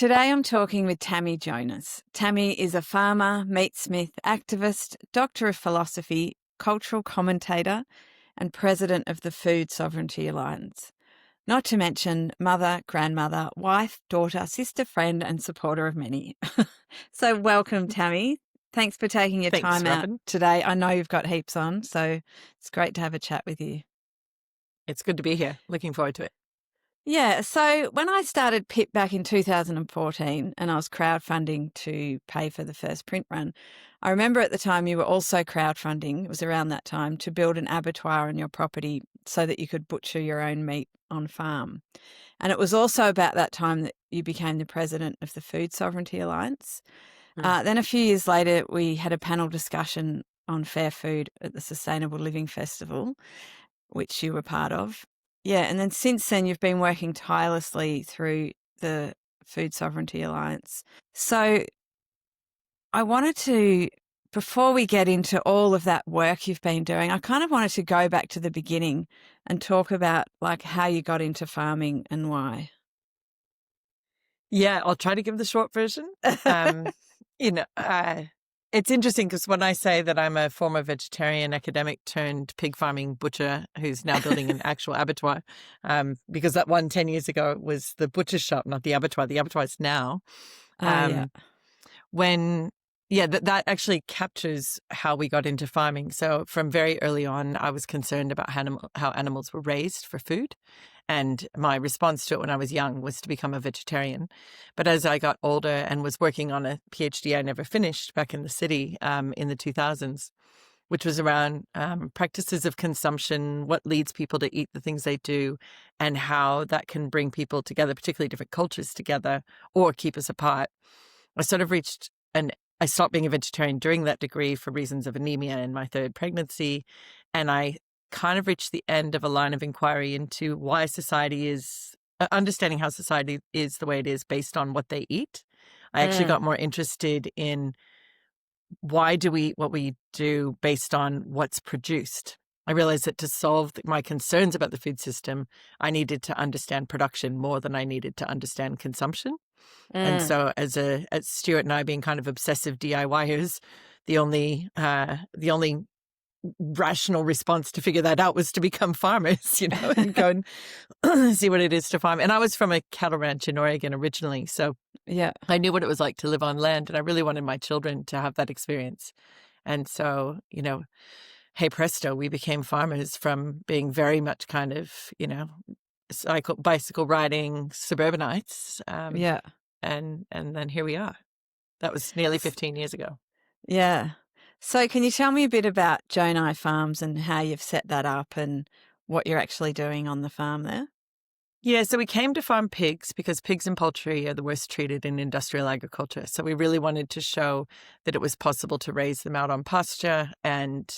Today I'm talking with Tammi Jonas. Tammi is a farmer, meatsmith, activist, doctor of philosophy, cultural commentator, and president of the Food Sovereignty Alliance. Not to mention mother, grandmother, wife, daughter, sister, friend, and supporter of many. So welcome, Tammi. Thanks for taking your time out today. I know you've got heaps on, so it's great to have a chat with you. It's good to be here. Looking forward to it. Yeah, so when I started Pip back in 2014 and I was crowdfunding to pay for the first print run, I remember at the time you were also crowdfunding, it was around that time, to build an abattoir on your property so that you could butcher your own meat on farm. And it was also about that time that you became the president of the Food Sovereignty Alliance. Then a few years later, we had a panel discussion on fair food at the Sustainable Living Festival, which you were part of. Yeah, and then since then, you've been working tirelessly through the Food Sovereignty Alliance. So I wanted to, before we get into all of that work you've been doing, I kind of wanted to go back to the beginning and talk about like how you got into farming and why. Yeah, I'll try to give the short version. It's interesting because when I say that I'm a former vegetarian academic turned pig farming butcher who's now building an actual abattoir, because that one 10 years ago was the butcher shop, not the abattoir. The abattoir is now. That actually captures how we got into farming. So from very early on, I was concerned about how animals were raised for food. And my response to it when I was young was to become a vegetarian. But as I got older and was working on a PhD I never finished back in the city in the 2000s, which was around practices of consumption, what leads people to eat the things they do, and how that can bring people together, particularly different cultures together, or keep us apart. I sort of I stopped being a vegetarian during that degree for reasons of anemia in my third pregnancy. And I kind of reached the end of a line of inquiry into why society is, understanding how society is the way it is based on what they eat. I actually got more interested in why do we eat what we do based on what's produced. I realized that to solve my concerns about the food system, I needed to understand production more than I needed to understand consumption. And so as Stuart and I being kind of obsessive DIYers, the only rational response to figure that out was to become farmers, and go and see what it is to farm. And I was from a cattle ranch in Oregon originally. So yeah, I knew what it was like to live on land, and I really wanted my children to have that experience. And so, hey presto, we became farmers from being very much kind of, bicycle riding suburbanites. And then here we are. That was nearly 15 years ago. Yeah. So can you tell me a bit about Jonai Farms and how you've set that up and what you're actually doing on the farm there? Yeah, so we came to farm pigs because pigs and poultry are the worst treated in industrial agriculture. So we really wanted to show that it was possible to raise them out on pasture and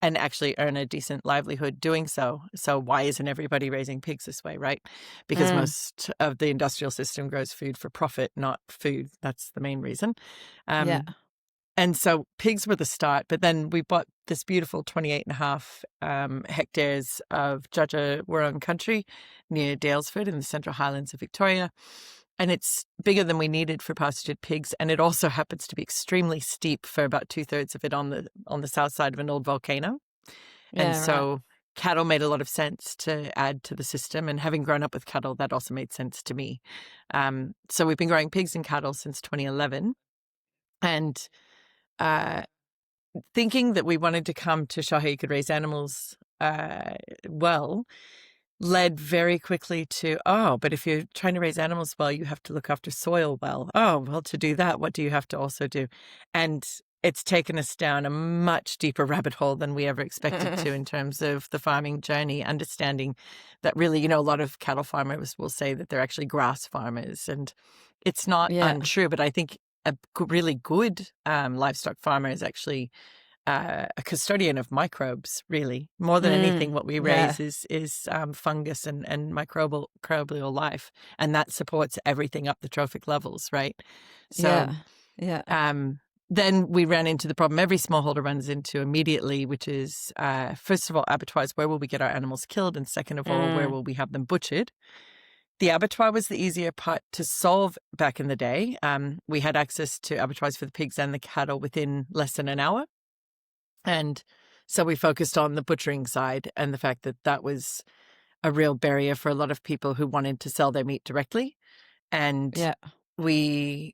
actually earn a decent livelihood doing so. So why isn't everybody raising pigs this way, right? Because most of the industrial system grows food for profit, not food. That's the main reason. And so pigs were the start, but then we bought this beautiful 28.5 hectares of Judja Wurrung country near Dalesford in the Central Highlands of Victoria. And it's bigger than we needed for pastured pigs. And it also happens to be extremely steep for about 2/3 of it on the south side of an old volcano. And so cattle made a lot of sense to add to the system. And having grown up with cattle, that also made sense to me. So we've been growing pigs and cattle since 2011. And thinking that we wanted to come to show how you could raise animals led very quickly to, but if you're trying to raise animals well, you have to look after soil well. To do that, what do you have to also do? And it's taken us down a much deeper rabbit hole than we ever expected to in terms of the farming journey, understanding that really, a lot of cattle farmers will say that they're actually grass farmers. And it's not untrue, but I think a really good livestock farmer is actually a custodian of microbes, really. More than anything, what we raise is fungus and microbial life, and that supports everything up the trophic levels, right? So, then we ran into the problem every smallholder runs into immediately, which is, first of all, abattoirs, where will we get our animals killed? And second of all, where will we have them butchered? The abattoir was the easier part to solve back in the day. We had access to abattoirs for the pigs and the cattle within less than an hour. And so we focused on the butchering side and the fact that that was a real barrier for a lot of people who wanted to sell their meat directly. And Yeah. the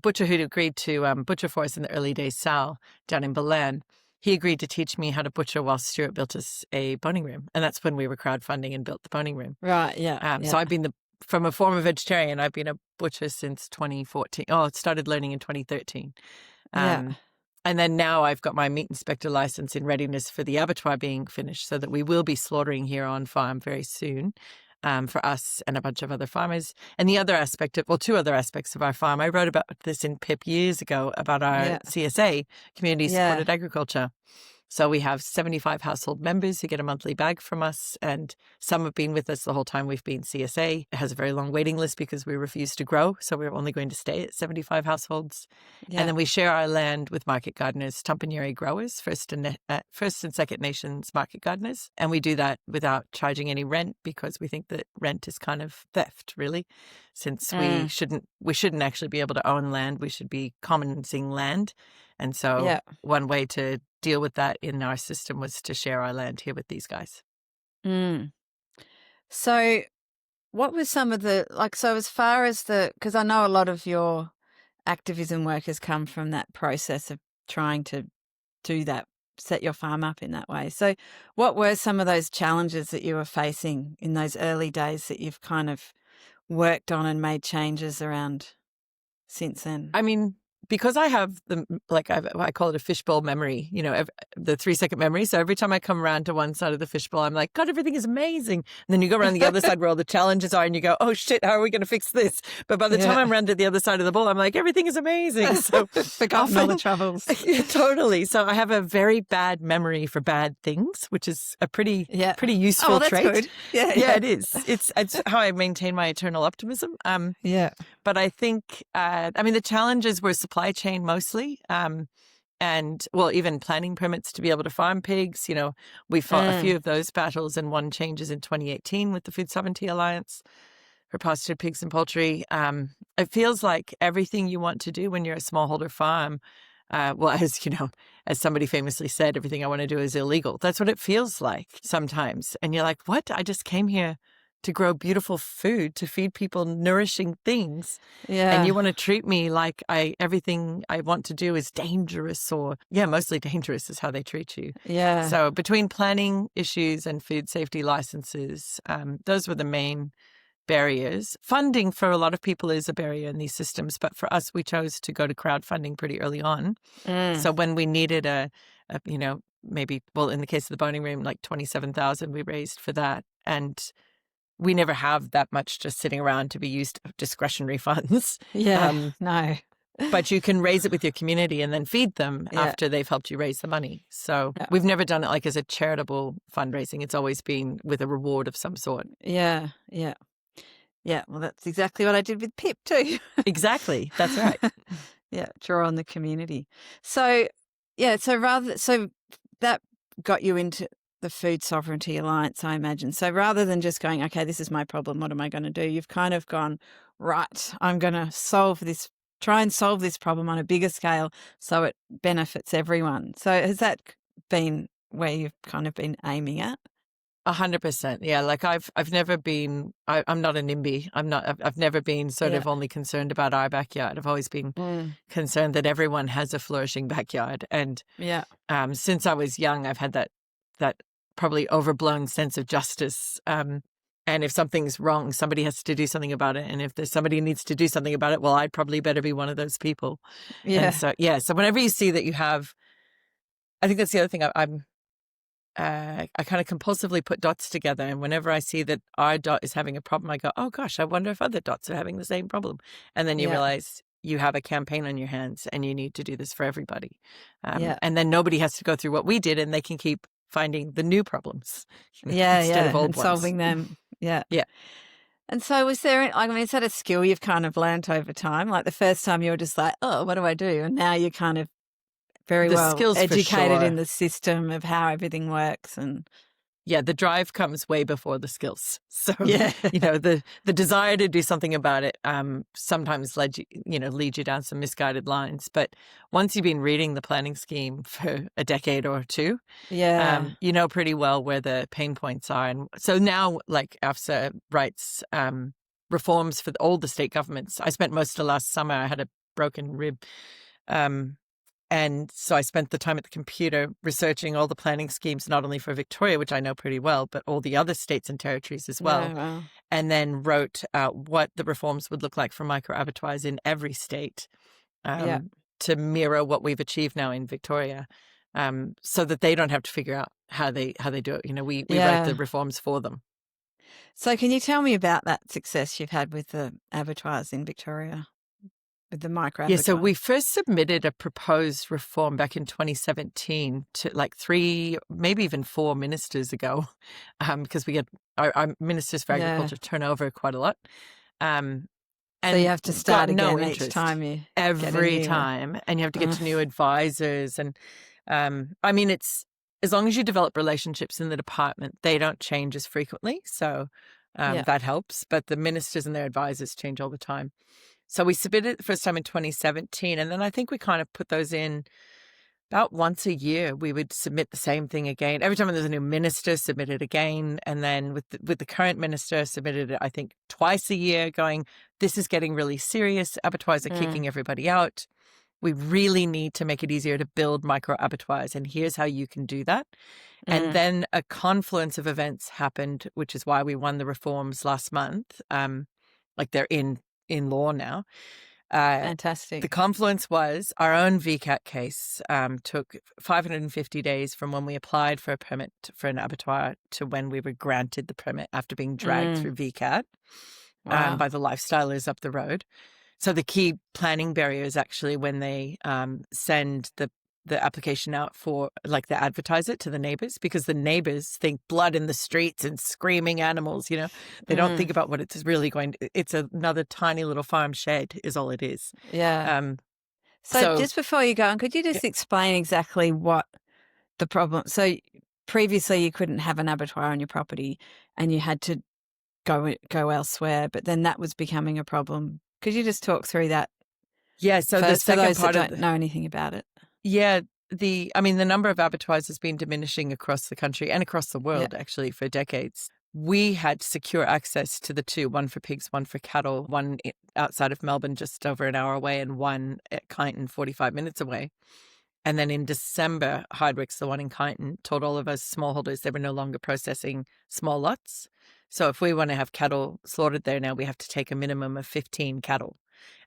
butcher who'd agreed to butcher for us in the early days, Sal, down in Belen, he agreed to teach me how to butcher while Stuart built us a boning room. And that's when we were crowdfunding and built the boning room. Right. Yeah. So I've been from a former vegetarian, I've been a butcher since 2014. Oh, I started learning in 2013. And then now I've got my meat inspector license in readiness for the abattoir being finished, so that we will be slaughtering here on farm very soon. For us and a bunch of other farmers. And the other aspect two other aspects of our farm, I wrote about this in Pip years ago about our CSA, Community Supported Agriculture. So we have 75 household members who get a monthly bag from us, and some have been with us the whole time we've been CSA. It has a very long waiting list because we refuse to grow, so we're only going to stay at 75 households. And then we share our land with market gardeners, Tampanieri growers, First and Second Nations market gardeners. And we do that without charging any rent, because we think that rent is kind of theft, really, since we shouldn't actually be able to own land. We should be commonsing land. And so one way to deal with that in our system was to share our land here with these guys. So what were some of so as far as because I know a lot of your activism work has come from that process of trying to do that, set your farm up in that way. So what were some of those challenges that you were facing in those early days that you've kind of worked on and made changes around since then? I mean, because I have I call it a fishbowl memory, the 3-second memory. So every time I come around to one side of the fishbowl, I'm like, God, everything is amazing. And then you go around the other side where all the challenges are and you go, oh shit, how are we going to fix this? But by the time I'm around to the other side of the bowl, I'm like, everything is amazing. So forgotten all the troubles. Totally. So I have a very bad memory for bad things, which is a pretty useful that's trait. Good. Yeah, it is. It's how I maintain my eternal optimism. But I think, the challenges were supply chain mostly, and even planning permits to be able to farm pigs. We fought a few of those battles and won changes in 2018 with the Food Sovereignty Alliance for pastured pigs and poultry. It feels like everything you want to do when you're a smallholder farm, as somebody famously said, everything I want to do is illegal. That's what it feels like sometimes. And you're like, what? I just came here to grow beautiful food, to feed people nourishing things. Yeah. And you want to treat me like everything I want to do is dangerous, or mostly dangerous is how they treat you. Yeah. So between planning issues and food safety licenses, those were the main barriers. Funding for a lot of people is a barrier in these systems, but for us, we chose to go to crowdfunding pretty early on. So when we needed maybe, in the case of the boning room, like 27,000 we raised for that. And we never have that much just sitting around to be used discretionary funds. No. But you can raise it with your community and then feed them after they've helped you raise the money. So we've never done it like as a charitable fundraising. It's always been with a reward of some sort. Yeah. Well, that's exactly what I did with Pip too. Exactly. That's right. Draw on the community. So so that got you into the Food Sovereignty Alliance, I imagine. So rather than just going, okay, this is my problem, what am I going to do? You've kind of gone, right, I'm going to try and solve this problem on a bigger scale so it benefits everyone. So has that been where you've kind of been aiming at? 100%. Yeah. Like I've never been, I'm not a NIMBY. I've never been sort of only concerned about our backyard. I've always been concerned that everyone has a flourishing backyard. And since I was young, I've had that probably overblown sense of justice. And if something's wrong, somebody has to do something about it. And if there's somebody who needs to do something about it, well, I'd probably better be one of those people. Yeah. And so whenever you see that you have, I think that's the other thing I kind of compulsively put dots together. And whenever I see that our dot is having a problem, I go, oh gosh, I wonder if other dots are having the same problem. And then you realize you have a campaign on your hands and you need to do this for everybody. And then nobody has to go through what we did, and they can keep finding the new problems instead of old and ones. solving them. Yeah. And so is that a skill you've kind of learnt over time? Like the first time you were just like, oh, what do I do? And now you're kind of very well educated in the system of how everything works. And Yeah, the drive comes way before the skills. So, Yeah. the desire to do something about it sometimes lead you down some misguided lines. But once you've been reading the planning scheme for a decade or two, Yeah. you know pretty well where the pain points are. And so now, like AFSA writes reforms for all the state governments. I spent most of last summer, I had a broken rib. And so I spent the time at the computer researching all the planning schemes, not only for Victoria, which I know pretty well, but all the other states and territories as well. Yeah, wow. And then wrote out what the reforms would look like for micro-abattoirs in every state to mirror what we've achieved now in Victoria, so that they don't have to figure out how they do it. We write the reforms for them. So can you tell me about that success you've had with the abattoirs in Victoria? With the micro-abattoir? Yeah, so we first submitted a proposed reform back in 2017 to like 3, maybe even 4 ministers ago, because we get our ministers for agriculture turn over quite a lot. And so you have to start again interest each time you every time, and you have to get to new advisors. And I mean, it's as long as you develop relationships in the department, they don't change as frequently. So that helps. But the ministers and their advisors change all the time. So we submitted it the first time in 2017, and then I think we kind of put those in about once a year. We would submit the same thing again. Every time there's a new minister, submit it again. And then with the current minister, submitted it, I think, twice a year, going, this is getting really serious. Abattoirs are kicking everybody out. We really need to make it easier to build micro-abattoirs, and here's how you can do that. And then a confluence of events happened, which is why we won the reforms last month. Like they're in law now. Fantastic. The confluence was our own VCAT case took 550 days from when we applied for a permit for an abattoir to when we were granted the permit after being dragged through VCAT by the lifestylers up the road. So the key planning barrier is actually when they send the application out for, like, they advertise it to the neighbors, because the neighbors think blood in the streets and screaming animals, they don't think about what it's really it's another tiny little farm shed is all it is. Yeah. So just before you go on, could you just explain exactly what the problem? So previously you couldn't have an abattoir on your property and you had to go elsewhere, but then that was becoming a problem. Could you just talk through that? Yeah. So first, the second for those part that don't know anything about it. Yeah, the number of abattoirs has been diminishing across the country and across the world, actually, for decades. We had secure access to the 2, one for pigs, one for cattle, one outside of Melbourne, just over an hour away, and one at Kyneton, 45 minutes away. And then in December, Hardwicke's, the one in Kyneton, told all of us smallholders they were no longer processing small lots. So if we want to have cattle slaughtered there now, we have to take a minimum of 15 cattle.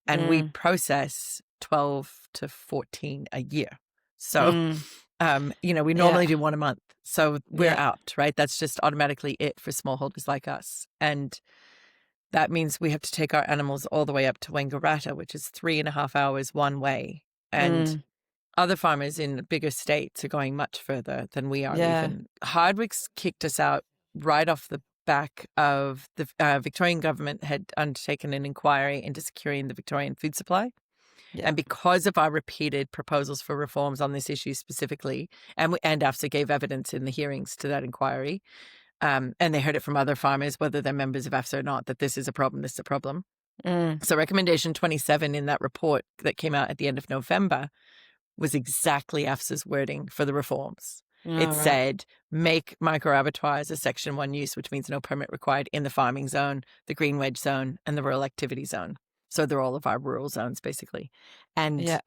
And we process 12 to 14 a year. So, we normally do one a month. So we're out, right? That's just automatically it for smallholders like us. And that means we have to take our animals all the way up to Wangaratta, which is 3.5 hours one way. And other farmers in bigger states are going much further than we are even. Hardwicke's kicked us out right off the back of the Victorian government had undertaken an inquiry into securing the Victorian food supply. Yeah. And because of our repeated proposals for reforms on this issue specifically, and AFSA gave evidence in the hearings to that inquiry, and they heard it from other farmers, whether they're members of AFSA or not, that this is a problem. So recommendation 27 in that report that came out at the end of November was exactly AFSA's wording for the reforms. It said, make micro-abattoirs a Section 1 use, which means no permit required in the farming zone, the green wedge zone, and the rural activity zone. So they're all of our rural zones, basically. And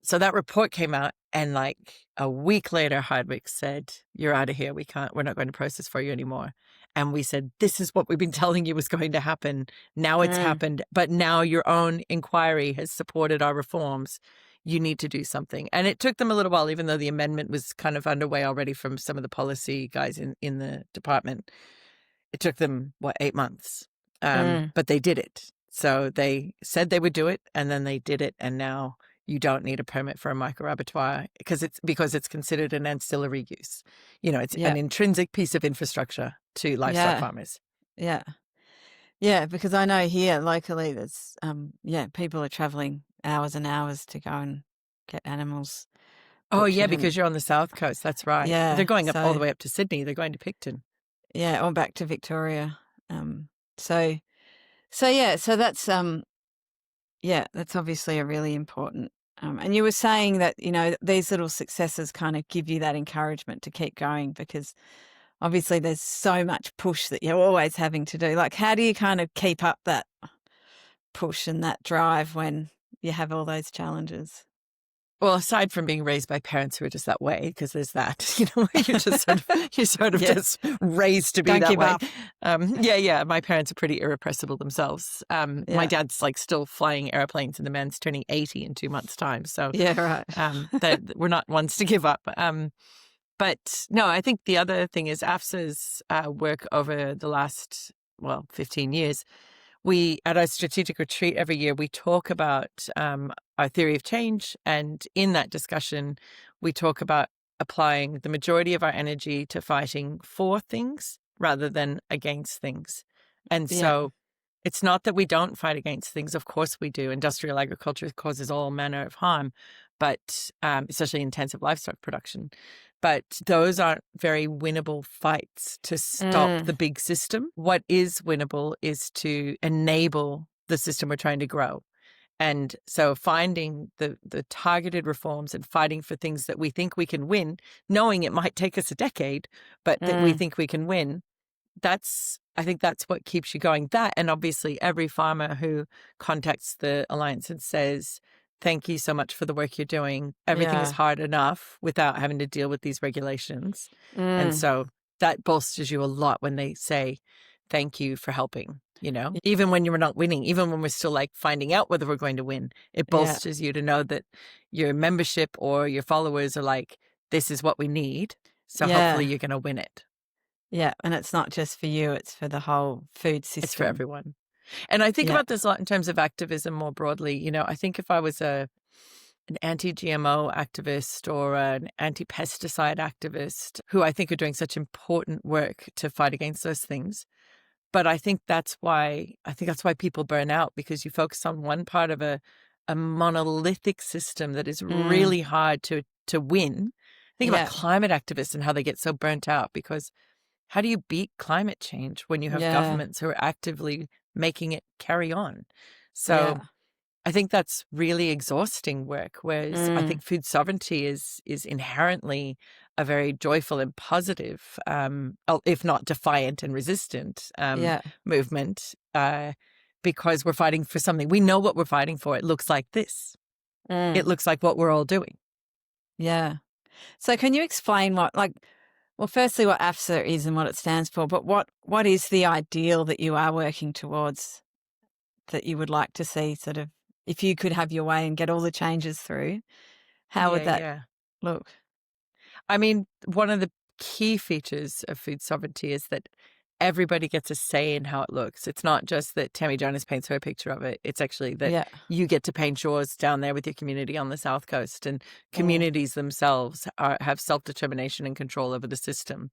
so that report came out, and like a week later, Hardwick said, you're out of here. We're not going to process for you anymore. And we said, this is what we've been telling you was going to happen. Now it's happened. But now your own inquiry has supported our reforms. You need to do something. And it took them a little while, even though the amendment was kind of underway already from some of the policy guys in the department. It took them, 8 months? But they did it. So they said they would do it, and then they did it. And now you don't need a permit for a micro-abattoir because it's considered an ancillary use. It's an intrinsic piece of infrastructure to livestock farmers. Yeah. Yeah, because I know here locally there's, people are travelling hours and hours to go and get animals Oh, yeah, butchered and because you're on the south coast. That's right. They're yeah, going up all the so way up to Sydney. They're going to Picton. yeah, or back to Victoria. So yeah, so that's that's obviously a really important. And you were saying that these little successes kind of give you that encouragement to keep going because obviously there's so much push that you're always having to do. Like, how do you kind of keep up that push and that drive when you have all those challenges? Well, aside from being raised by parents who are just that way, because there's that, you're just sort of Yeah. just raised to be Don't that give way. up. Yeah. My parents are pretty irrepressible themselves. My Yeah. dad's like still flying airplanes, and the man's turning 80 in 2 months' time. So Yeah, right. that we're not ones to give up. But no, I think the other thing is AFSA's work over the last 15 years. We, at our strategic retreat every year, we talk about our theory of change. And in that discussion, we talk about applying the majority of our energy to fighting for things rather than against things. And so it's not that we don't fight against things. Of course we do. Industrial agriculture causes all manner of harm, but especially intensive livestock production. But those aren't very winnable fights to stop the big system. What is winnable is to enable the system we're trying to grow. And so finding the targeted reforms and fighting for things that we think we can win, knowing it might take us a decade, but that we think we can win, I think that's what keeps you going. That, and obviously every farmer who contacts the Alliance and says, thank you so much for the work you're doing. Everything is hard enough without having to deal with these regulations. And so that bolsters you a lot when they say, thank you for helping, even when you're not winning, even when we're still like finding out whether we're going to win, it bolsters you to know that your membership or your followers are like, this is what we need. So hopefully you're going to win it. Yeah, and it's not just for you, it's for the whole food system. It's for everyone. And I think about this a lot in terms of activism more broadly. I think if I was an anti-GMO activist or an anti-pesticide activist, who I think are doing such important work to fight against those things. But I think that's why people burn out, because you focus on one part of a monolithic system that is really hard to win. Think about climate activists and how they get so burnt out, because how do you beat climate change when you have governments who are actively making it carry on? So I think that's really exhausting work, whereas I think food sovereignty is inherently a very joyful and positive, if not defiant and resistant movement, because we're fighting for something. We know what we're fighting for. It looks like this. It looks like what we're all doing. Yeah. So can you explain firstly what AFSA is and what it stands for, but what is the ideal that you are working towards, that you would like to see sort of, if you could have your way and get all the changes through, how would that look? I mean, one of the key features of food sovereignty is that everybody gets a say in how it looks. It's not just that Tammi Jonas paints her picture of it. It's actually that you get to paint yours down there with your community on the South Coast, and communities themselves have self-determination and control over the system.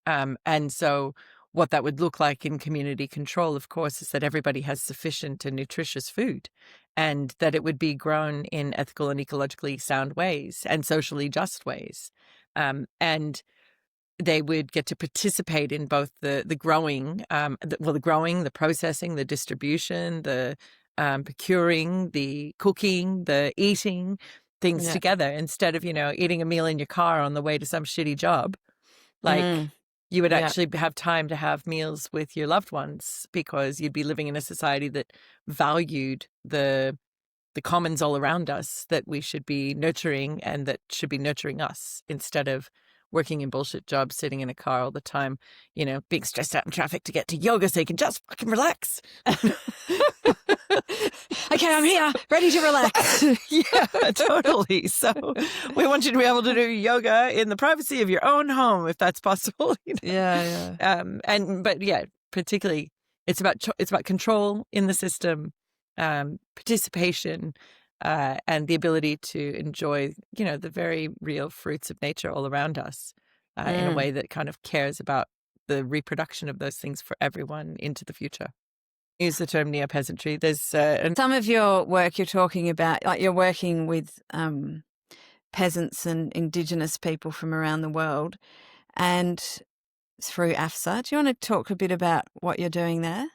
And so what that would look like in community control, of course, is that everybody has sufficient and nutritious food, and that it would be grown in ethical and ecologically sound ways and socially just ways. And they would get to participate in both the growing, the processing, the distribution, the procuring, the cooking, the eating things together, instead of, eating a meal in your car on the way to some shitty job. Like you would actually have time to have meals with your loved ones, because you'd be living in a society that valued the commons all around us that we should be nurturing and that should be nurturing us, instead of working in bullshit jobs, sitting in a car all the time, being stressed out in traffic to get to yoga so you can just fucking relax. Okay, I'm here, ready to relax. Yeah, totally. So we want you to be able to do yoga in the privacy of your own home, if that's possible. Particularly it's about control in the system, participation, and the ability to enjoy, the very real fruits of nature all around us, in a way that kind of cares about the reproduction of those things for everyone into the future. Use the term neo-peasantry. There's some of your work you're talking about, like you're working with peasants and Indigenous people from around the world, and through AFSA. Do you want to talk a bit about what you're doing there?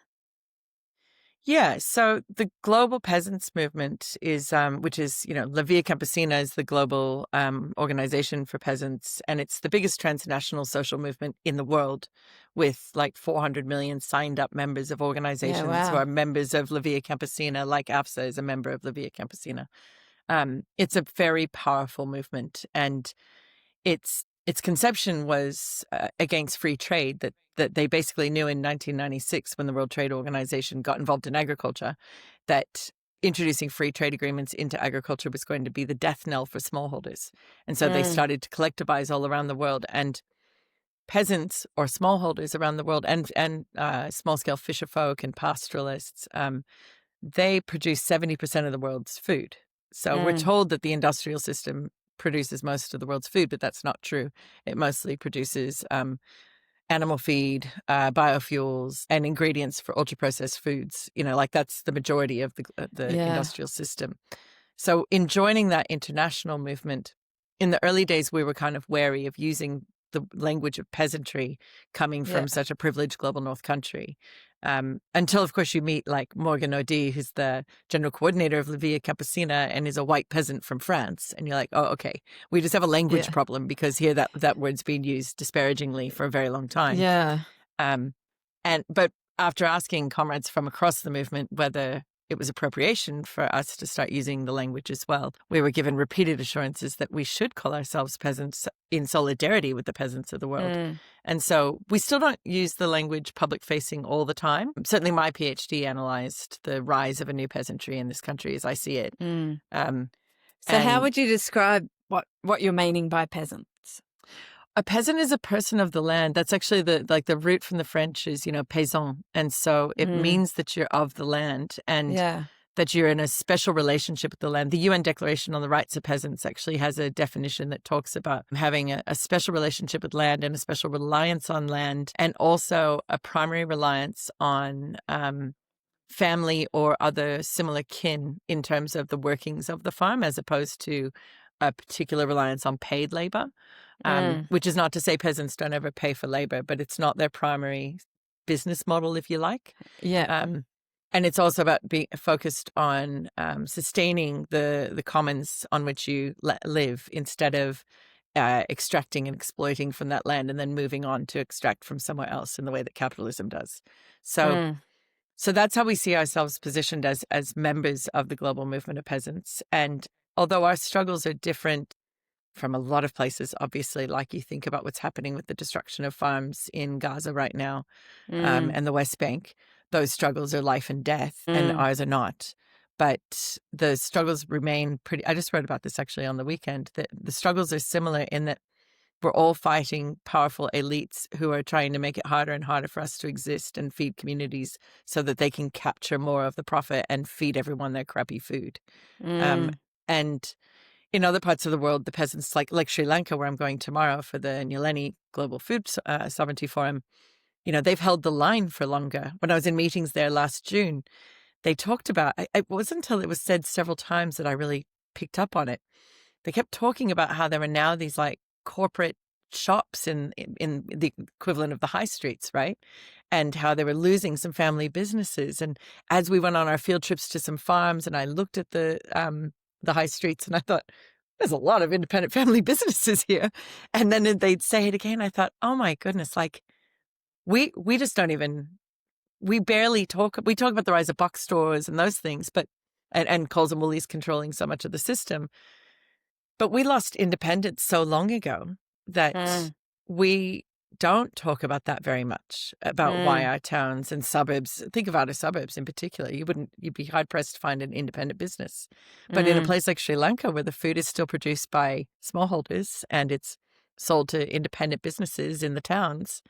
Yeah, so the global peasants movement is, which is, La Via Campesina is the global organization for peasants, and it's the biggest transnational social movement in the world, with like 400 million signed up members of organizations who wow. are members of La Via Campesina, like AFSA is a member of La Via Campesina. It's a very powerful movement, and its conception was against free trade, that they basically knew in 1996, when the World Trade Organization got involved in agriculture, that introducing free trade agreements into agriculture was going to be the death knell for smallholders. And so they started to collectivize all around the world, and peasants or smallholders around the world, and small-scale fisherfolk and pastoralists, they produce 70% of the world's food. So we're told that the industrial system produces most of the world's food, but that's not true. It mostly produces animal feed, biofuels, and ingredients for ultra-processed foods. Like that's the majority of the industrial system. So in joining that international movement, in the early days, we were kind of wary of using the language of peasantry coming from such a privileged global north country. Until, of course, you meet like Morgan Audi, who's the general coordinator of La Via Campesina and is a white peasant from France. And you're like, oh, okay, we just have a language problem, because here that word's been used disparagingly for a very long time. Yeah. But after asking comrades from across the movement whether it was appropriation for us to start using the language as well, we were given repeated assurances that we should call ourselves peasants in solidarity with the peasants of the world. And so we still don't use the language public facing all the time. Certainly my PhD analyzed the rise of a new peasantry in this country as I see it. So how would you describe what you're meaning by peasants? A peasant is a person of the land. That's actually the root from the French is, paysan. And so it means that you're of the land, and that you're in a special relationship with the land. The UN Declaration on the Rights of Peasants actually has a definition that talks about having a special relationship with land and a special reliance on land, and also a primary reliance on family or other similar kin in terms of the workings of the farm, as opposed to a particular reliance on paid labor, which is not to say peasants don't ever pay for labor, but it's not their primary business model, if you like. And it's also about being focused on sustaining the commons on which you live, instead of extracting and exploiting from that land and then moving on to extract from somewhere else in the way that capitalism does. So that's how we see ourselves positioned as members of the global movement of peasants. And although our struggles are different from a lot of places, obviously, like you think about what's happening with the destruction of farms in Gaza right now, and the West Bank, those struggles are life and death, and ours are not. But the struggles remain pretty. I just wrote about this actually on the weekend, that the struggles are similar in that we're all fighting powerful elites who are trying to make it harder and harder for us to exist and feed communities so that they can capture more of the profit and feed everyone their crappy food. And in other parts of the world, the peasants, like Sri Lanka, where I'm going tomorrow for the Nyaleni Global Food Sovereignty Forum, they've held the line for longer. When I was in meetings there last June, they talked about, it wasn't until it was said several times that I really picked up on it. They kept talking about how there are now these like corporate shops in the equivalent of the high streets, right? And how they were losing some family businesses. And as we went on our field trips to some farms, and I looked at the high streets, and I thought, there's a lot of independent family businesses here. And then they'd say it again. I thought, oh my goodness, like we just don't even, we barely talk. We talk about the rise of box stores and those things, but and Coles and Woolies controlling so much of the system. But we lost independence so long ago that we don't talk about that very much, about why our towns and suburbs, think of outer suburbs in particular, you'd be hard pressed to find an independent business. But in a place like Sri Lanka, where the food is still produced by smallholders and it's sold to independent businesses in the towns,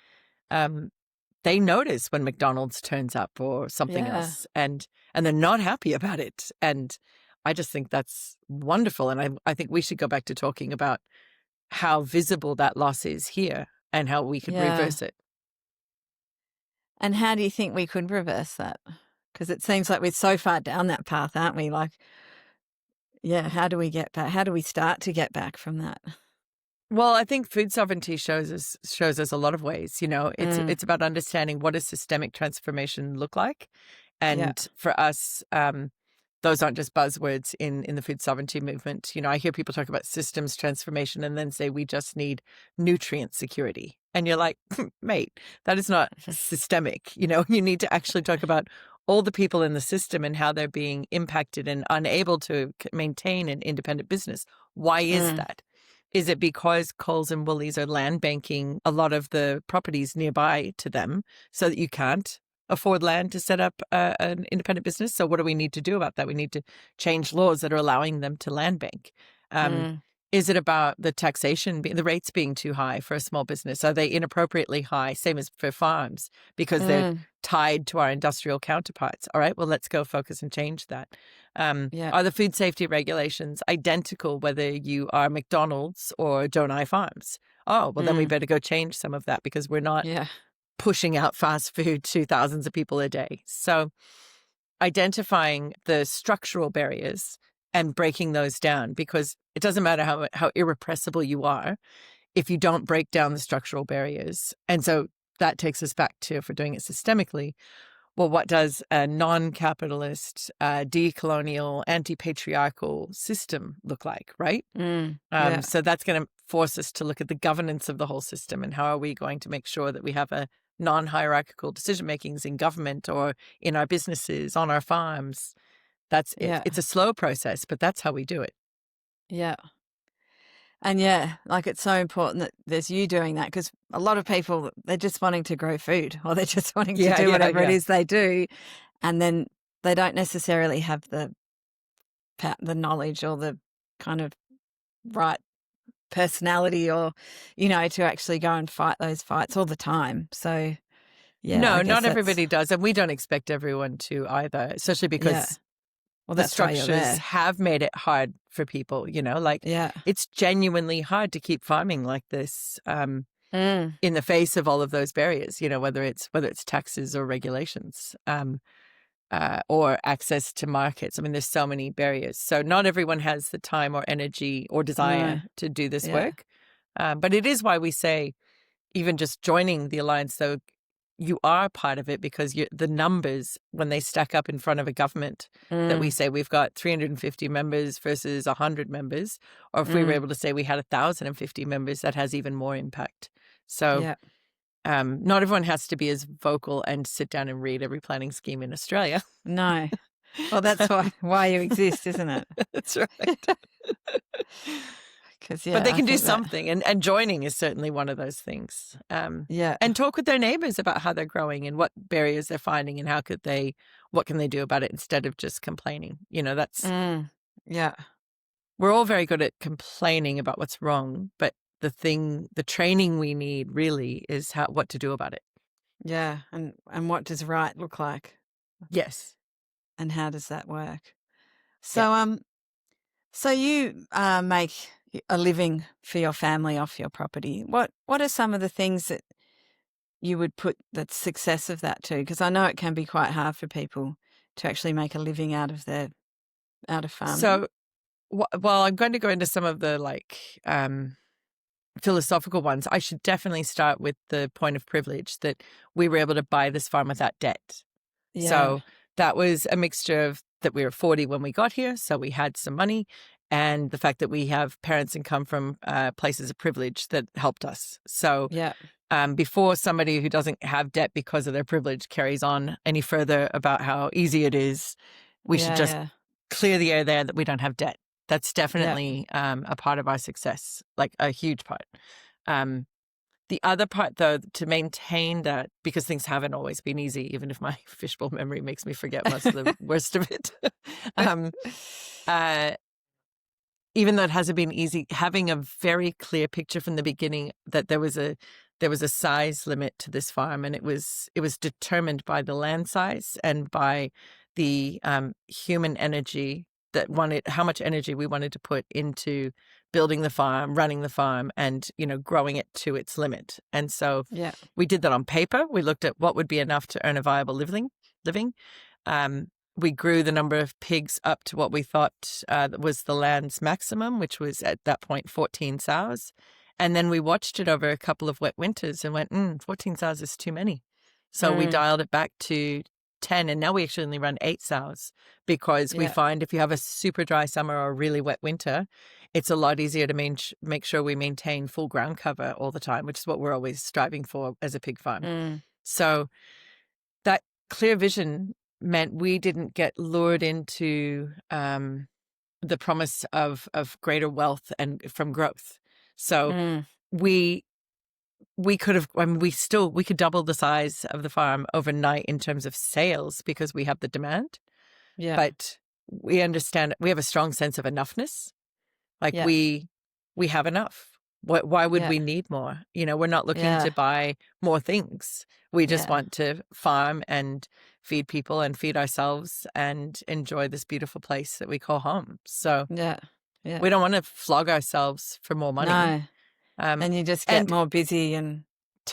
they notice when McDonald's turns up or something else, and they're not happy about it. And I just think that's wonderful. And I think we should go back to talking about how visible that loss is here and how we could reverse it. And how do you think we could reverse that? Because it seems like we're so far down that path, aren't we? Like, Yeah, how do we get back? How do we start to get back from that? Well, I think food sovereignty shows us a lot of ways. It's about understanding what does systemic transformation look like, Yeah. and for us, those aren't just buzzwords in the food sovereignty movement. I hear people talk about systems transformation and then say we just need nutrient security, and you're like, mate, that is not systemic. You need to actually talk about all the people in the system and how they're being impacted and unable to maintain an independent business. Why is that? Is it because Coles and Woolies are land banking a lot of the properties nearby to them so that you can't afford land to set up an independent business? So what do we need to do about that? We need to change laws that are allowing them to land bank. Is it about the taxation, the rates being too high for a small business? Are they inappropriately high, same as for farms, because they're tied to our industrial counterparts? All right, well, let's go focus and change that. Are the food safety regulations identical whether you are McDonald's or Jonai Farms? Oh, well, then we better go change some of that because we're not pushing out fast food to thousands of people a day. So identifying the structural barriers and breaking those down, because it doesn't matter how irrepressible you are if you don't break down the structural barriers. And so that takes us back to, if we're doing it systemically, well, what does a non-capitalist, decolonial, anti-patriarchal system look like, right? So that's going to force us to look at the governance of the whole system and how are we going to make sure that we have a non-hierarchical decision-makings in government or in our businesses, on our farms. It's a slow process, but that's how we do it. Yeah. And it's so important that there's you doing that, because a lot of people, they're just wanting to grow food, or they're just wanting to do whatever it is they do. And then they don't necessarily have the knowledge or the kind of right personality or, to actually go and fight those fights all the time. So, no, not everybody does. And we don't expect everyone to either, especially because the structures have made it hard for people, it's genuinely hard to keep farming like this in the face of all of those barriers, whether it's taxes or regulations or access to markets. I mean, there's so many barriers. So not everyone has the time or energy or desire to do this work. But it is why we say, even just joining the Alliance, though, you are part of it, because the numbers, when they stack up in front of a government, that we say we've got 350 members versus 100 members, or if we were able to say we had 1,050 members, that has even more impact. So not everyone has to be as vocal and sit down and read every planning scheme in Australia. No. Well, that's why you exist, isn't it? That's right. But they can do something, and joining is certainly one of those things. And talk with their neighbors about how they're growing and what barriers they're finding and what can they do about it instead of just complaining. That's we're all very good at complaining about what's wrong, but the training we need really is what to do about it. Yeah, and what does right look like? Yes, and how does that work? So so you make a living for your family off your property. What are some of the things that you would put the success of that to? Because I know it can be quite hard for people to actually make a living out of farming. So, well, I'm going to go into some of the philosophical ones. I should definitely start with the point of privilege that we were able to buy this farm without debt. So that was a mixture of that we were 40 when we got here, so we had some money, and the fact that we have parents and come from places of privilege that helped us. So before somebody who doesn't have debt because of their privilege carries on any further about how easy it is, we should just clear the air there that we don't have debt. That's definitely a part of our success, like a huge part. The other part, though, to maintain that, because things haven't always been easy, even if my fishbowl memory makes me forget most of the worst of it. Even though it hasn't been easy, having a very clear picture from the beginning that there was a size limit to this farm, and it was determined by the land size and by the human energy how much energy we wanted to put into building the farm, running the farm, and growing it to its limit. And so we did that on paper. We looked at what would be enough to earn a viable living. we grew the number of pigs up to what we thought was the land's maximum, which was at that point 14 sows. And then we watched it over a couple of wet winters and went, 14 sows is too many. So we dialed it back to 10, and now we actually only run 8 sows because we find if you have a super dry summer or a really wet winter, it's a lot easier to make sure we maintain full ground cover all the time, which is what we're always striving for as a pig farm. So that clear vision meant we didn't get lured into the promise of greater wealth and from growth. So we could have, we could double the size of the farm overnight in terms of sales because we have the demand. Yeah. But we understand, we have a strong sense of enoughness. Like we have enough. Why would we need more? We're not looking to buy more things. We just want to farm and feed people and feed ourselves and enjoy this beautiful place that we call home. So we don't want to flog ourselves for more money. No. And you just get more busy and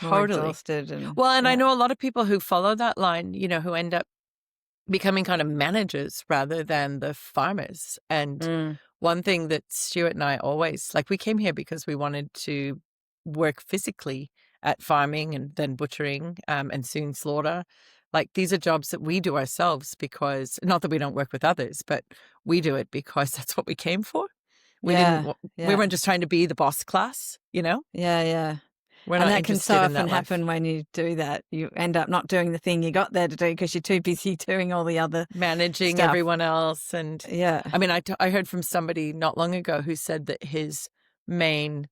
more exhausted. And I know a lot of people who follow that line, who end up becoming kind of managers rather than the farmers. And one thing that Stuart and I always, we came here because we wanted to work physically at farming and then butchering and soon slaughter. These are jobs that we do ourselves because, not that we don't work with others, but we do it because that's what we came for. We weren't just trying to be the boss class, Yeah. We're and not that can so interested in often that happen when you do that. You end up not doing the thing you got there to do because you're too busy doing all the other managing stuff. Everyone else. And I mean, I heard from somebody not long ago who said that his main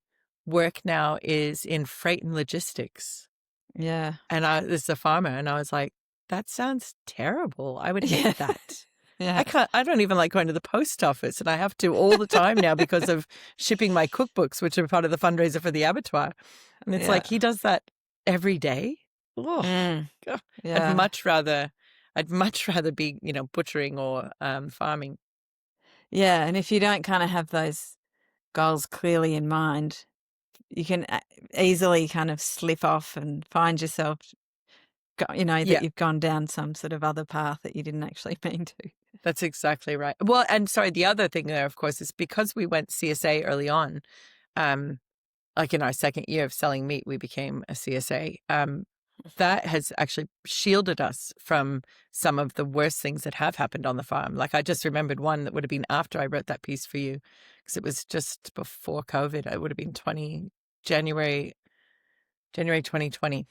work now is in freight and logistics. Yeah. And this is a farmer, and I was like, that sounds terrible. I would hate that. Yeah. I don't even like going to the post office, and I have to all the time now because of shipping my cookbooks, which are part of the fundraiser for the Abattoir. And it's like he does that every day. Oh, I'd much rather be, butchering or farming. Yeah, and if you don't kind of have those goals clearly in mind, you can easily kind of slip off and find yourself, that you've gone down some sort of other path that you didn't actually mean to. That's exactly right. Well, and sorry, the other thing there, of course, is because we went CSA early on, in our second year of selling meat, we became a CSA. That has actually shielded us from some of the worst things that have happened on the farm. I just remembered one that would have been after I wrote that piece for you, because it was just before COVID. It would have been January 2020.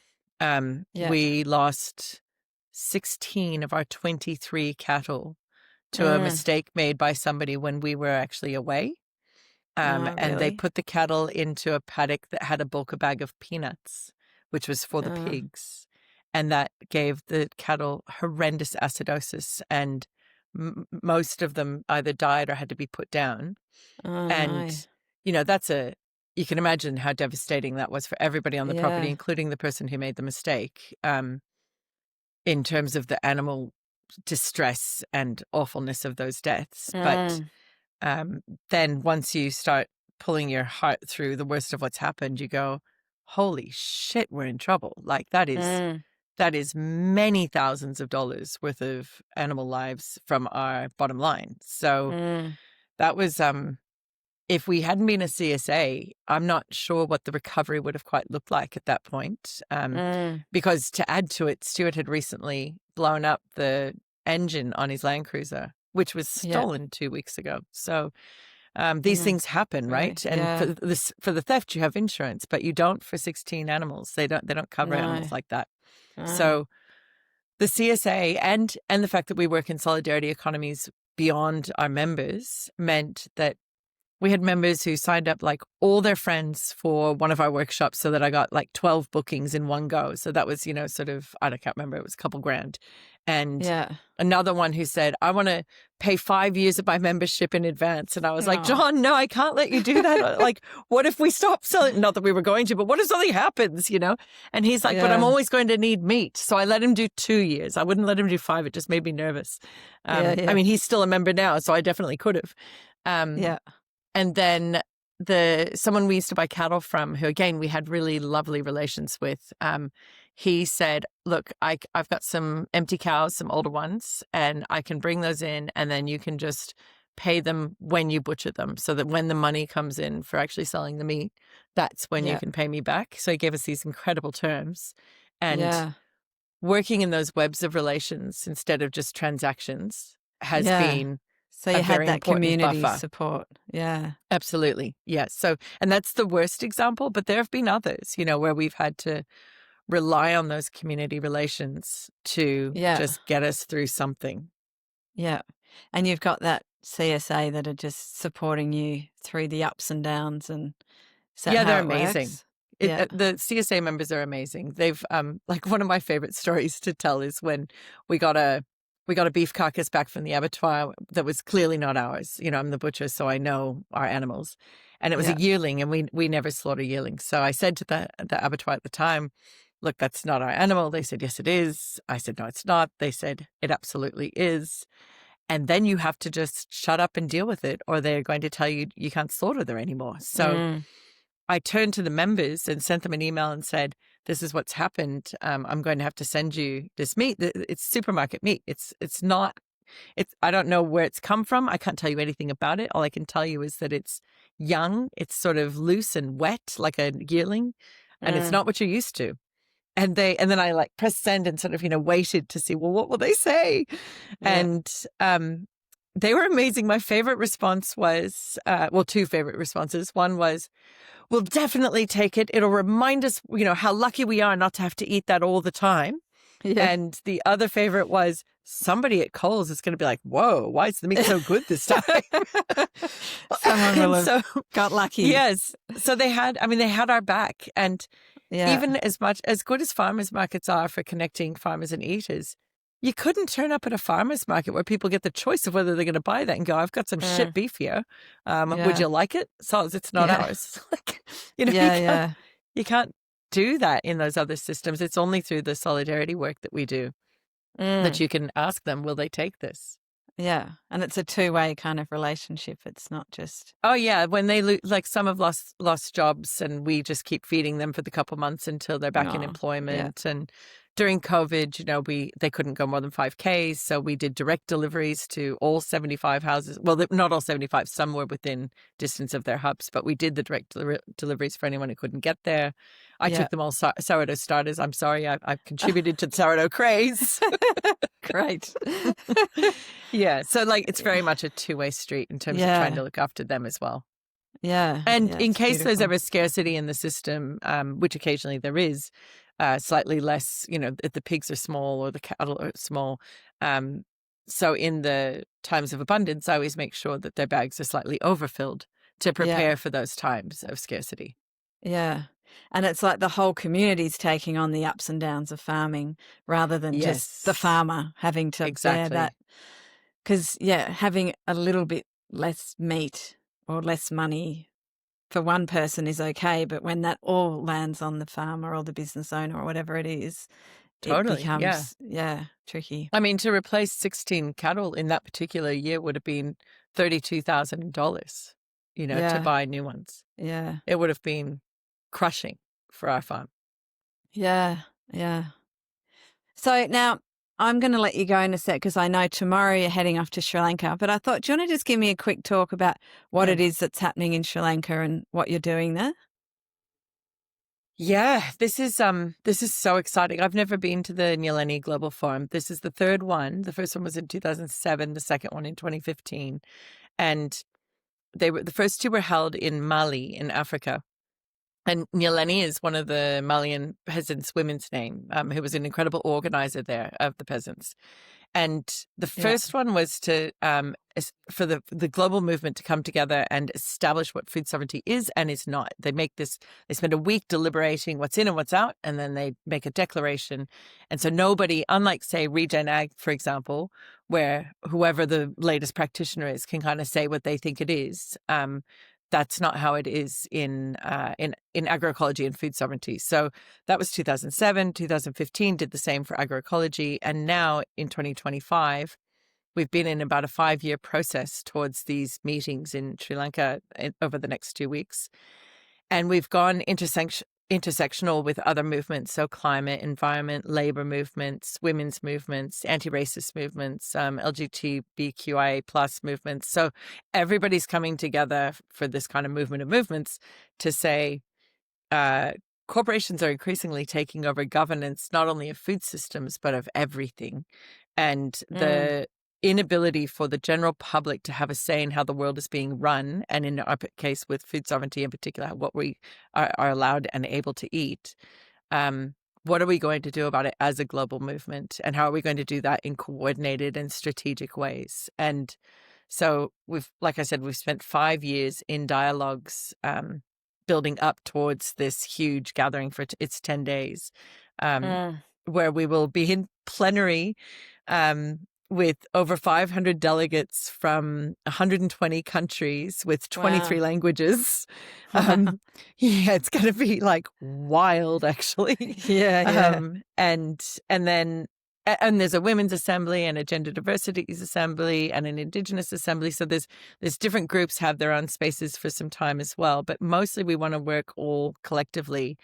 We lost 16 of our 23 cattle to a mistake made by somebody when we were actually away. And they put the cattle into a paddock that had a bulk bag of peanuts, which was for the pigs. And that gave the cattle horrendous acidosis, and most of them either died or had to be put down. And, you can imagine how devastating that was for everybody on the property, including the person who made the mistake, in terms of the animal distress and awfulness of those deaths. But then once you start pulling your heart through the worst of what's happened, you go, holy shit, we're in trouble. That is many thousands of dollars worth of animal lives from our bottom line. So that was, if we hadn't been a CSA, I'm not sure what the recovery would have quite looked like at that point. Because to add to it, Stuart had recently blown up the engine on his Land Cruiser, which was stolen 2 weeks ago. So these things happen, right? And for the theft, you have insurance, but you don't for 16 animals. They don't cover animals like that. So the CSA and the fact that we work in solidarity economies beyond our members meant that we had members who signed up all their friends for one of our workshops, so that I got 12 bookings in one go. So that was, I can't remember, it was a couple grand. And another one who said, I want to pay 5 years of my membership in advance. And I was like, John, no, I can't let you do that. What if we stop selling? Not that we were going to, but what if something happens, And he's like, but I'm always going to need meat. So I let him do 2 years. I wouldn't let him do 5. It just made me nervous. I mean, he's still a member now, so I definitely could have. And then someone we used to buy cattle from, who again we had really lovely relations with, he said, look, I've got some empty cows, some older ones, and I can bring those in, and then you can just pay them when you butcher them, so that when the money comes in for actually selling the meat, that's when you can pay me back. So he gave us these incredible terms. And working in those webs of relations instead of just transactions has been so you a had very that important community buffer. support. Yeah. Absolutely. Yes. So, and that's the worst example, but there have been others, where we've had to rely on those community relations to just get us through something. Yeah. And you've got that CSA that are just supporting you through the ups and downs, and They're amazing. Yeah. The CSA members are amazing. They've like, one of my favorite stories to tell is when we got a beef carcass back from the abattoir that was clearly not ours. I'm the butcher, so I know our animals, and it was a yearling, and we never slaughter yearlings. So I said to the abattoir at the time, look, that's not our animal. They said, yes, it is. I said, no, it's not. They said, it absolutely is. And then you have to just shut up and deal with it, or they're going to tell you you can't slaughter there anymore. So I turned to the members and sent them an email and said, this is what's happened. I'm going to have to send you this meat. It's supermarket meat. I don't know where it's come from. I can't tell you anything about it. All I can tell you is that it's young. It's sort of loose and wet like a yearling, and it's not what you're used to. And then I like pressed send and sort of, waited to see, well, what will they say? Yeah. And they were amazing. My favorite response was, two favorite responses. One was, we'll definitely take it. It'll remind us, how lucky we are not to have to eat that all the time. Yeah. And the other favorite was, somebody at Coles is going to be like, whoa, why is the meat so good this time? Someone will have got lucky. Yes. So they had our back. And even as good as farmers markets are for connecting farmers and eaters, you couldn't turn up at a farmer's market where people get the choice of whether they're going to buy that and go, I've got some shit beef here. Would you like it? So it's not ours. You can't do that in those other systems. It's only through the solidarity work that we do that you can ask them, will they take this? Yeah. And it's a two-way kind of relationship. It's not just... Oh, yeah. When they like some have lost jobs, and we just keep feeding them for the couple months until they're back in employment. Yeah. And during COVID, they couldn't go more than 5Ks. So we did direct deliveries to all 75 houses. Well, not all 75. Some were within distance of their hubs, but we did the direct deliveries for anyone who couldn't get there. I took them all sourdough starters. I'm sorry. I've contributed to the sourdough craze. Great. Yeah. So it's very much a two-way street in terms of trying to look after them as well. Yeah. And in case there's ever scarcity in the system, which occasionally there is, slightly less, the pigs are small or the cattle are small. So in the times of abundance, I always make sure that their bags are slightly overfilled to prepare for those times of scarcity. Yeah. And it's like the whole community's taking on the ups and downs of farming rather than just the farmer having to bear that. Because, having a little bit less meat or less money for one person is okay, but when that all lands on the farmer or the business owner or whatever it is, it becomes tricky. I mean, to replace 16 cattle in that particular year would have been $32,000, to buy new ones. Yeah. It would have been crushing for our farm. Yeah. So now I'm going to let you go in a sec because I know tomorrow you're heading off to Sri Lanka. But I thought, do you want to just give me a quick talk about what it is that's happening in Sri Lanka and what you're doing there? Yeah, this is so exciting. I've never been to the Nyaleni Global Forum. This is the third one. The first one was in 2007, the second one in 2015. And the first two were held in Mali in Africa. And Nyaleni is one of the Malian peasants' women's name, who was an incredible organizer there of the peasants. And the first one was to for the global movement to come together and establish what food sovereignty is and is not. They spend a week deliberating what's in and what's out, and then they make a declaration. And so nobody, unlike say Regen Ag, for example, where whoever the latest practitioner is can kind of say what they think it is. That's not how it is in agroecology and food sovereignty. So that was 2007, 2015 did the same for agroecology. And now in 2025, we've been in about a 5-year process towards these meetings in Sri Lanka over the next 2 weeks. And we've gone intersectional with other movements, so climate, environment, labor movements, women's movements, anti-racist movements, LGBTQIA plus movements. So everybody's coming together for this kind of movement of movements to say corporations are increasingly taking over governance, not only of food systems, but of everything. And the inability for the general public to have a say in how the world is being run, and in our case with food sovereignty in particular, what we are allowed and able to eat. What are we going to do about it as a global movement? And how are we going to do that in coordinated and strategic ways? And so like I said, we've spent 5 years in dialogues, building up towards this huge gathering for its 10 days, where we will be in plenary, with over 500 delegates from 120 countries with 23 languages. Yeah, it's going to be like wild, actually. Yeah. And there's a women's assembly and a gender diversities assembly and an Indigenous assembly. So there's different groups have their own spaces for some time as well. But mostly we want to work all collectively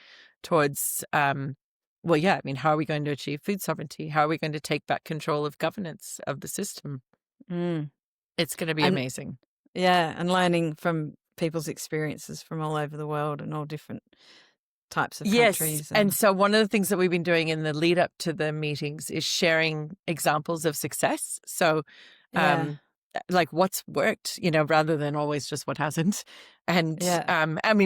towards how are we going to achieve food sovereignty? How are we going to take back control of governance of the system? It's going to be amazing. Yeah, and learning from people's experiences from all over the world and all different types of countries. Yes, and so one of the things that we've been doing in the lead up to the meetings is sharing examples of success. So like what's worked, rather than always just what hasn't. And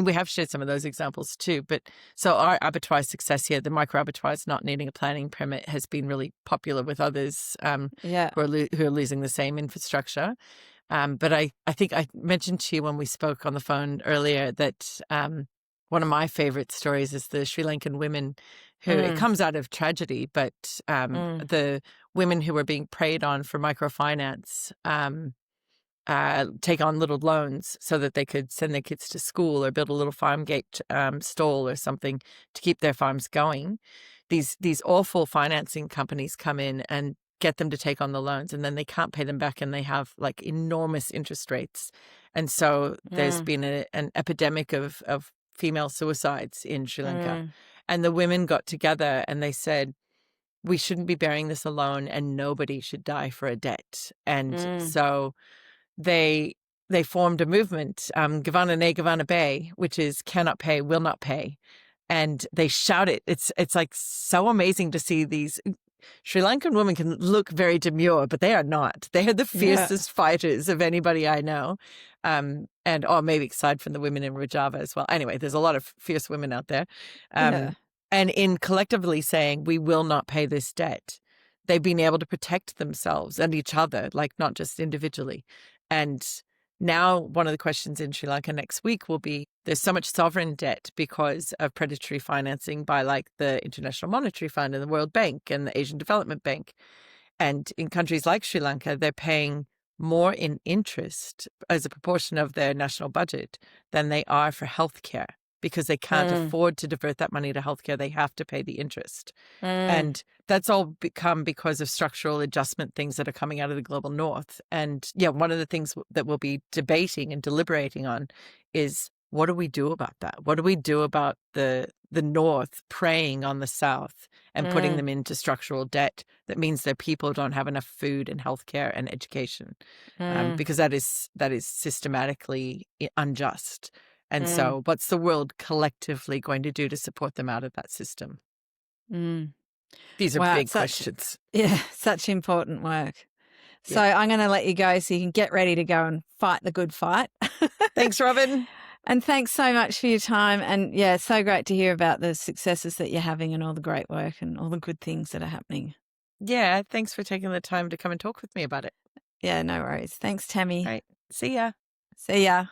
we have shared some of those examples too. But so our abattoir success here, the micro-abattoirs not needing a planning permit, has been really popular with others who are losing the same infrastructure. But I think I mentioned to you when we spoke on the phone earlier that one of my favorite stories is the Sri Lankan women who, it comes out of tragedy, but the women who were being preyed on for microfinance take on little loans so that they could send their kids to school or build a little farm gate stall or something to keep their farms going. These awful financing companies come in and get them to take on the loans, and then they can't pay them back, and they have like enormous interest rates. And so there's been an epidemic of female suicides in Sri Lanka. And the women got together and they said, we shouldn't be bearing this alone, and nobody should die for a debt. And so they formed a movement, Gavana Ne Gavana Bay, which is cannot pay, will not pay. And they shout it. It's like so amazing to see these. Sri Lankan women can look very demure, but they are not. They are the fiercest fighters of anybody I know. And maybe aside from the women in Rajava as well. Anyway, there's a lot of fierce women out there. And in collectively saying, we will not pay this debt, they've been able to protect themselves and each other, like not just individually. And now one of the questions in Sri Lanka next week will be, there's so much sovereign debt because of predatory financing by like the International Monetary Fund and the World Bank and the Asian Development Bank. And in countries like Sri Lanka, they're paying more in interest as a proportion of their national budget than they are for healthcare, because they can't afford to divert that money to healthcare. They have to pay the interest. And that's all become because of structural adjustment things that are coming out of the global north. And one of the things that we'll be debating and deliberating on is, what do we do about that? What do we do about the north preying on the south and putting them into structural debt that means their people don't have enough food and healthcare and education? Because that is systematically unjust. And so what's the world collectively going to do to support them out of that system? These are big questions. Yeah, such important work. So I'm going to let you go so you can get ready to go and fight the good fight. Thanks, Robyn. And thanks so much for your time. And so great to hear about the successes that you're having and all the great work and all the good things that are happening. Yeah, thanks for taking the time to come and talk with me about it. Yeah, no worries. Thanks, Tammi. All right. See ya. See ya.